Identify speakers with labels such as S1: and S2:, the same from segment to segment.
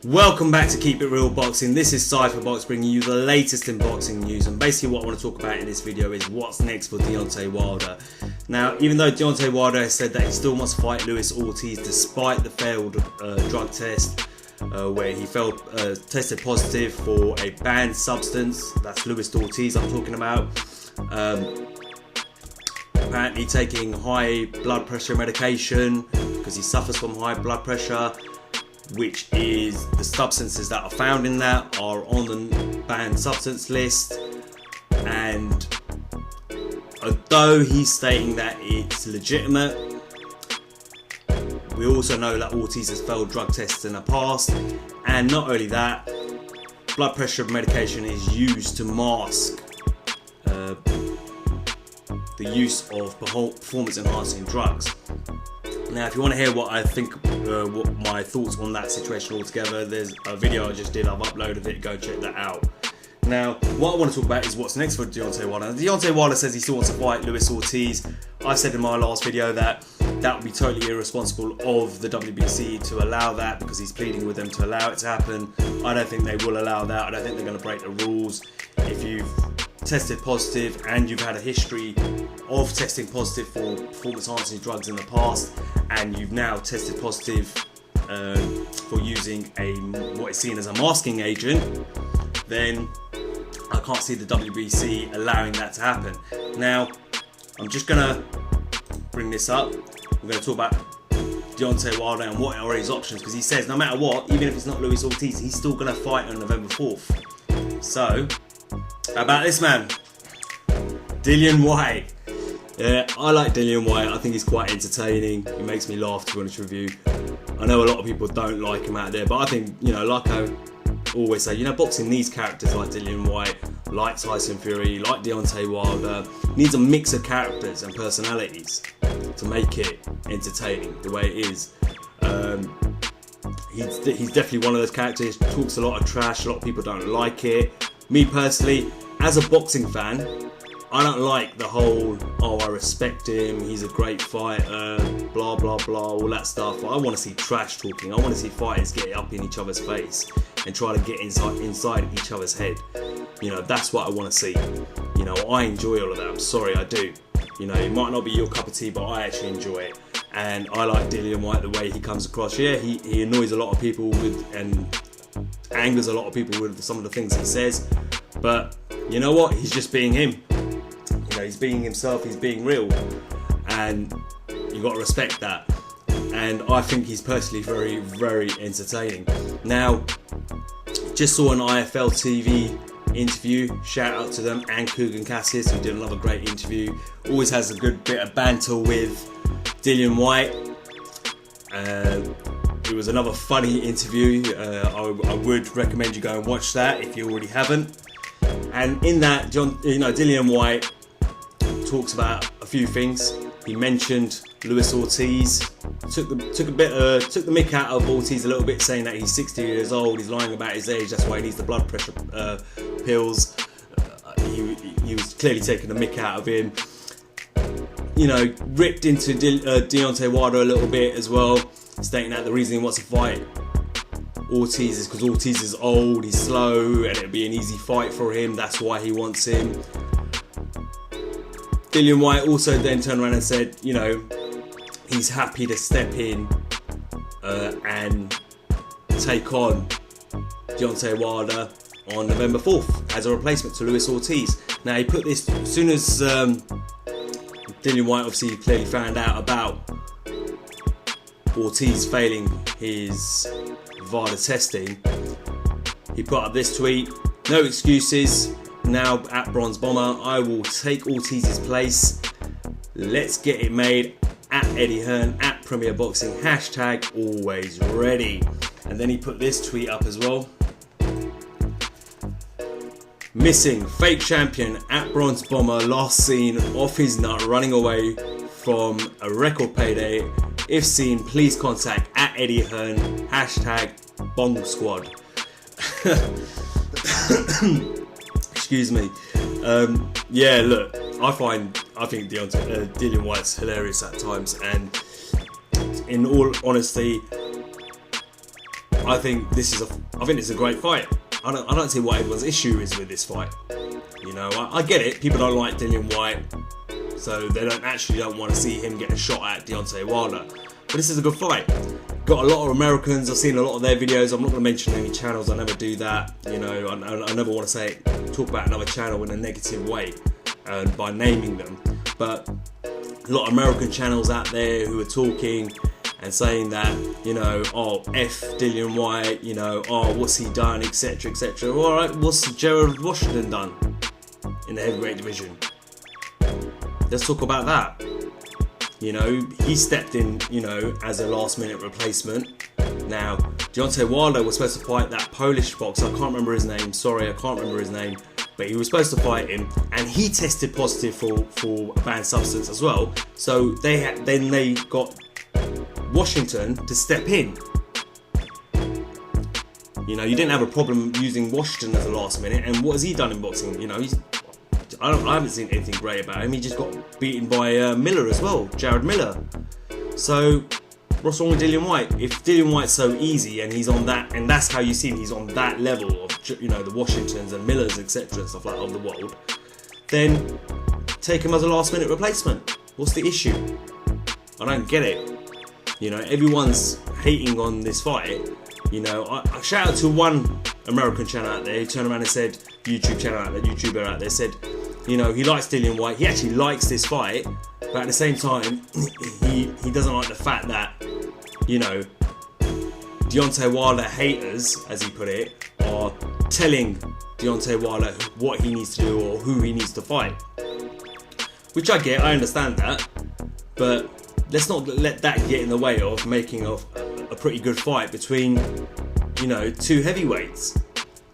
S1: Welcome back to Keep It Real Boxing. This is Cypherbox bringing you the latest in boxing news, and basically what I want to talk about in this video is what's next for Deontay Wilder. Now, even though Deontay Wilder has said that he still wants to fight Luis Ortiz despite the failed drug test where he tested positive for a banned substance, that's Luis Ortiz I'm talking about, apparently taking high blood pressure medication because he suffers from high blood pressure, which is the substances that are found in that are on the banned substance list. And although he's stating that it's legitimate, we also know that Ortiz has failed drug tests in the past, and not only that, blood pressure medication is used to mask the use of performance enhancing drugs. Now, if you want to hear what I think, what my thoughts on that situation altogether, there's a video I just did, I've uploaded it, go check that out. Now, what I want to talk about is what's next for Deontay Wilder. Deontay Wilder says he still wants to fight Luis Ortiz. I said in my last video that that would be totally irresponsible of the WBC to allow that, because he's pleading with them to allow it to happen. I don't think they will allow that. I don't think they're going to break the rules. If you've tested positive and you've had a history of testing positive for performance enhancing drugs in the past, and you've now tested positive for using what is seen as a masking agent, then I can't see the WBC allowing that to happen. Now, I'm just gonna bring this up. We're gonna talk about Deontay Wilder and what are his options, because he says no matter what, even if it's not Luis Ortiz, he's still gonna fight on November 4th. So, how about this man, Dillian Whyte? Yeah, I like Dillian Whyte. I think he's quite entertaining. He makes me laugh, to be honest with you. I know a lot of people don't like him out there, but I think, like I always say, boxing needs characters like Dillian Whyte, like Tyson Fury, like Deontay Wilder. Needs a mix of characters and personalities to make it entertaining the way it is. He's definitely one of those characters. Talks a lot of trash. A lot of people don't like it. Me personally, as a boxing fan, I don't like the whole, I respect him, he's a great fighter, blah blah blah, all that stuff. I want to see trash talking. I want to see fighters get up in each other's face and try to get inside each other's head. That's what I want to see. I enjoy all of that. I'm sorry, I do. It might not be your cup of tea, but I actually enjoy it. And I like Dillian Whyte, the way he comes across. Yeah, he annoys a lot of people and angers a lot of people with some of the things he says. But you know what? He's just being him. He's being himself, he's being real, and you got to respect that. And I think he's personally very, very entertaining. Now, just saw an IFL TV interview, shout out to them, and Kugan Cassius, who did another great interview. Always has a good bit of banter with Dillian Whyte. It was another funny interview. I would recommend you go and watch that if you already haven't. And in that, Dillian Whyte talks about a few things. He mentioned Luis Ortiz, took the mick out of Ortiz a little bit, saying that he's 60 years old, he's lying about his age, that's why he needs the blood pressure pills. He was clearly taking the mick out of him. Ripped into Deontay Wilder a little bit as well, stating that the reason he wants to fight Ortiz is because Ortiz is old, he's slow, and it'll be an easy fight for him, that's why he wants him. Dillian Whyte also then turned around and said, he's happy to step in and take on Deontay Wilder on November 4th as a replacement to Luis Ortiz. Now, he put this, as soon as Dillian Whyte obviously clearly found out about Ortiz failing his VADA testing, he put up this tweet: "No excuses. Now at Bronze Bomber, I will take Ortiz's place. Let's get it made. At Eddie Hearn, at Premier Boxing, hashtag always ready." And then he put this tweet up as well: "Missing fake champion at Bronze Bomber, last seen off his nut running away from a record payday. If seen, please contact at Eddie Hearn, hashtag Bong Squad." Excuse me. Yeah, look, I think Dillian Whyte's hilarious at times, and in all honesty, I think this is a great fight. I don't see what everyone's issue is with this fight. You know, I get it. People don't like Dillian Whyte, so they don't want to see him get a shot at Deontay Wilder. But this is a good fight. Got a lot of Americans. I've seen a lot of their videos. I'm not going to mention any channels. I never do that. You know, I never want to talk about another channel in a negative way by naming them. But a lot of American channels out there who are talking and saying that, you know, oh, F Dillian Whyte, you know, oh, what's he done, etc, etc. Alright, what's Gerald Washington done in the heavyweight division? Let's talk about that. You know, he stepped in, you know, as a last minute replacement. Now, Deontay Wilder was supposed to fight that Polish boxer, I can't remember his name, sorry, I can't remember his name, but he was supposed to fight him, and he tested positive for a banned substance as well. So they got Washington to step in. You know, you didn't have a problem using Washington as a last minute, and what has he done in boxing? You know, I haven't seen anything great about him. He just got beaten by Miller as well, Jared Miller. So what's wrong with Dillian Whyte? If Dillian Whyte's so easy and he's on that, and that's how you see him, he's on that level of, you know, the Washingtons and Millers, etc, and stuff like that of the world, then take him as a last minute replacement. What's the issue? I don't get it. You know, everyone's hating on this fight. You know, I shout out to one American channel out there who turned around and said, YouTuber out there said, you know, he likes Dillian Whyte, he actually likes this fight, but at the same time, he doesn't like the fact that, you know, Deontay Wilder haters, as he put it, are telling Deontay Wilder what he needs to do or who he needs to fight. Which I get, I understand that, but let's not let that get in the way of making a pretty good fight between, you know, two heavyweights.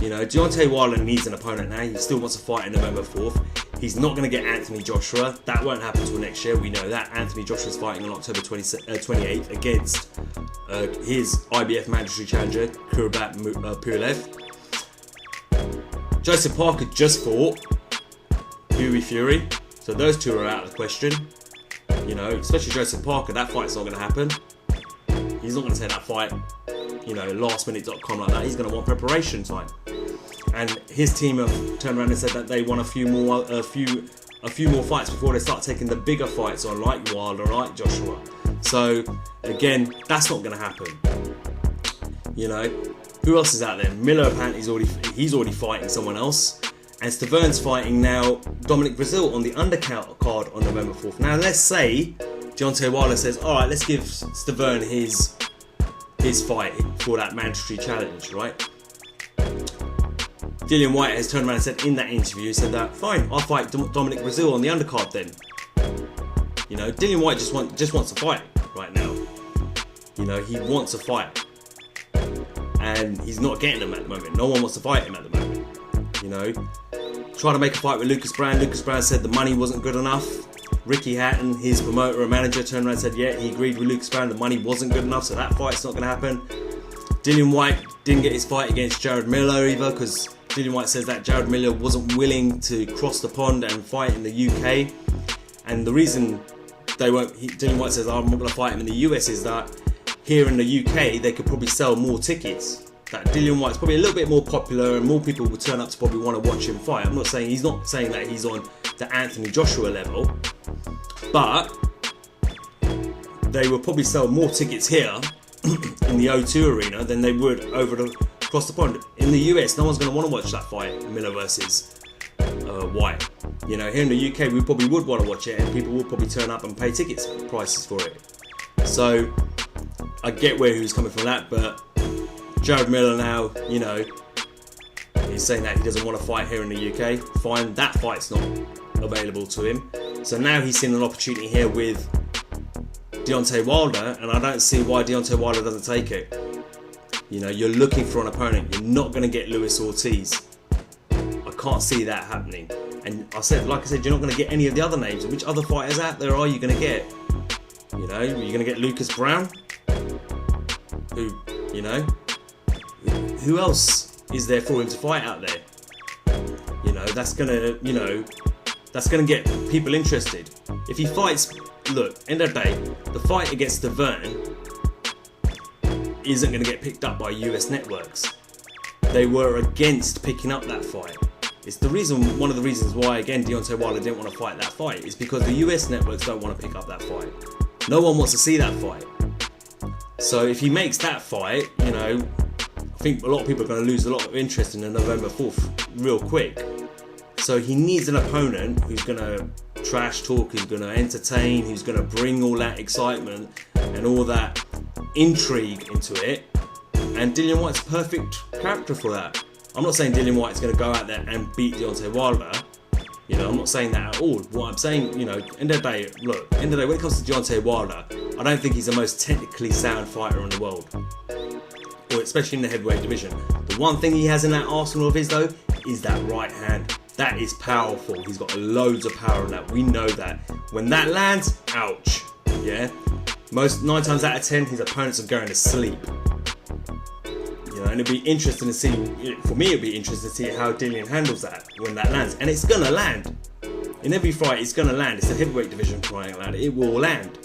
S1: You know, Deontay Wilder needs an opponent now. He still wants to fight in November 4th. He's not going to get Anthony Joshua. That won't happen until next year. We know that. Anthony Joshua's fighting on October 28th against his IBF mandatory challenger, Kurubat Pulev. Joseph Parker just fought Hughie Fury. So those two are out of the question. You know, especially Joseph Parker, that fight's not going to happen. He's not going to take that fight, you know, lastminute.com like that. He's going to want preparation time. And his team have turned around and said that they want a few more fights before they start taking the bigger fights on, like Wilder, like Joshua. So again, that's not going to happen. You know, who else is out there? Miller apparently he's already fighting someone else, and Staverne's fighting now Dominic Breazeale on the undercard card on November 4th. Now let's say Deontay Wilder says, all right, let's give Staverne his fight for that mandatory challenge, right? Dillian Whyte has turned around and said in that interview, said that, fine, I'll fight Dominic Breazeale on the undercard then. You know, Dillian Whyte just wants to fight right now. You know, he wants a fight. And he's not getting them at the moment. No one wants to fight him at the moment. You know, trying to make a fight with Lucas Brand. Lucas Brand said the money wasn't good enough. Ricky Hatton, his promoter and manager, turned around and said, yeah, he agreed with Lucas Brand, the money wasn't good enough, so that fight's not going to happen. Dillian Whyte didn't get his fight against Jared Miller either, because Dillian Whyte says that Jared Miller wasn't willing to cross the pond and fight in the UK. And the reason Dillian Whyte says, I'm not going to fight him in the US, is that here in the UK, they could probably sell more tickets. That Dillian Whyte's probably a little bit more popular and more people will turn up to probably want to watch him fight. He's not saying that he's on the Anthony Joshua level, but they will probably sell more tickets here in the O2 arena than they would across the pond. In the US, no one's going to want to watch that fight, Miller versus Whyte. You know, here in the UK, we probably would want to watch it, and people would probably turn up and pay prices for it. So I get where he was coming from that, but Jared Miller now, you know, he's saying that he doesn't want to fight here in the UK. Fine, that fight's not available to him. So now he's seen an opportunity here with Deontay Wilder, and I don't see why Deontay Wilder doesn't take it. You know, you're looking for an opponent. You're not going to get Luis Ortiz. I can't see that happening. And like I said, you're not going to get any of the other names. Which other fighters out there are you going to get? You know, you're going to get Lucas Brown, who, you know, who else is there for him to fight out there? You know, that's gonna get people interested. If he fights, look, end of the day, the fight against Staverne, isn't going to get picked up by US networks. They were against picking up that fight. It's the reason, one of the reasons why, again, Deontay Wilder didn't want to fight that fight is because the US networks don't want to pick up that fight. No one wants to see that fight. So if he makes that fight, you know, I think a lot of people are going to lose a lot of interest in the November 4th real quick. So he needs an opponent who's going to trash talk, who's going to entertain, who's going to bring all that excitement and all that intrigue into it. And Dillian Whyte's a perfect character for that. I'm not saying Dillian Whyte's going to go out there and beat Deontay Wilder. You know, I'm not saying that at all. What I'm saying, you know, end of the day, look, end of the day, when it comes to Deontay Wilder, I don't think he's the most technically sound fighter in the world. Or especially in the heavyweight division. The one thing he has in that arsenal of his, though, is that right hand. That is powerful. He's got loads of power in that. We know that. When that lands, ouch. Yeah? 9 times out of 10, his opponents are going to sleep. You know, and it'd be interesting to see, for me it'd be interesting to see how Dillian handles that when that lands. And it's going to land. In every fight, it's going to land. It's the heavyweight division fighting land. It will land.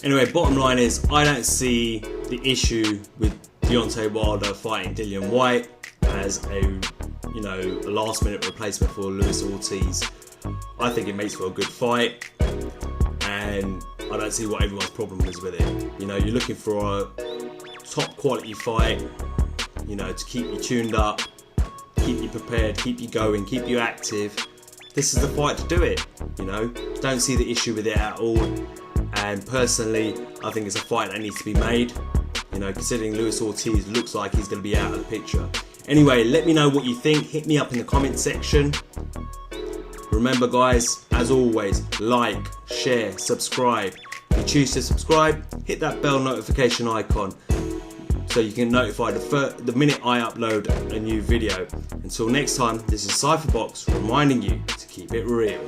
S1: Anyway, bottom line is, I don't see the issue with Deontay Wilder fighting Dillian Whyte as a, you know, a last minute replacement for Luis Ortiz. I think it makes for a good fight, and I don't see what everyone's problem is with it. You know, you're looking for a top quality fight, you know, to keep you tuned up, keep you prepared, keep you going, keep you active. This is the fight to do it, you know. Don't see the issue with it at all. And personally, I think it's a fight that needs to be made. You know, considering Luis Ortiz looks like he's going to be out of the picture. Anyway, let me know what you think. Hit me up in the comment section. Remember guys, as always, like, share, subscribe. If you choose to subscribe, hit that bell notification icon so you can notify the minute I upload a new video. Until next time, this is Cypherbox reminding you to keep it real.